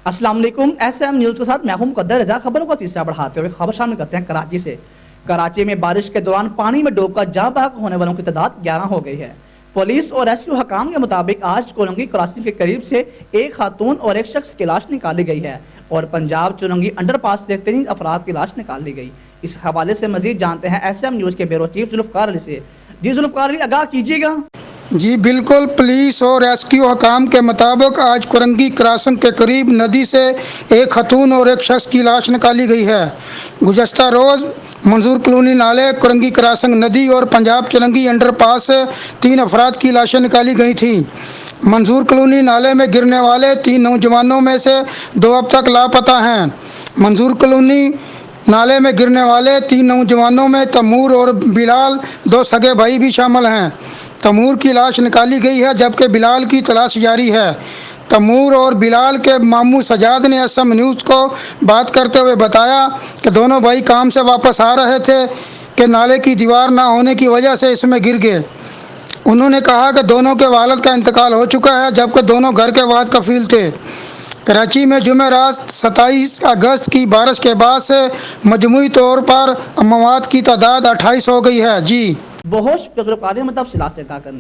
अस्सलाम वालेकुम। SM news के साथ मैं हूं मुकद्दर रज़ा। खबरों का तीसरा बढ़ाते हुए खबर शामिल करते हैं कराची से। कराची में बारिश के दौरान पानी में डूबकर जाँ बहक होने वालों की तादाद 11 हो गई है। पुलिस और रेस्क्यू हकाम के मुताबिक आज कोलंगी क्रॉसिंग के करीब से एक खातून और एक शख्स की लाश निकाली गई है और पंजाब चुरंगी अंडरपास से 3 अफराद की लाश निकाली गई। इस हवाले से मजीद जानते हैं SM न्यूज़ के ब्यूरो चीफ जुल्फ़कार अली से। जी जुल्फ़कार अली, आगाह कीजिएगा। जी बिल्कुल, पुलिस और रेस्क्यू हकाम के मुताबिक आज कुरंगी क्रॉसिंग के करीब नदी से एक खतून और एक शख्स की लाश निकाली गई है। गुज़श्ता रोज़ मंजूर कॉलोनी नाले कुरंगी क्रॉसिंग नदी और पंजाब चुरंगी अंडरपास से 3 अफराद की लाशें निकाली गई थीं। मंजूर कॉलोनी नाले में गिरने वाले 3 नौजवानों में से 2 अब तक लापता हैं। मंजूर कॉलोनी नाले में गिरने वाले 3 नौजवानों में तैमूर और बिलाल 2 सगे भाई भी शामिल हैं। तैमूर की लाश निकाली गई है जबकि बिलाल की तलाश जारी है। तैमूर और बिलाल के मामू सजाद ने SM न्यूज़ को बात करते हुए बताया कि दोनों भाई काम से वापस आ रहे थे कि नाले की दीवार ना होने की वजह से इसमें गिर गए। उन्होंने कहा कि दोनों के वालिद का इंतकाल हो चुका है जबकि दोनों घर के वाद कफील थे। कराची में जुमेरात 27 अगस्त की बारिश के बाद से मजमूई तौर पर अमवात की तादाद 28 हो गई है। जी बहुत शुक्रिया जुल्फ़कार अली, मतलब सिला से करने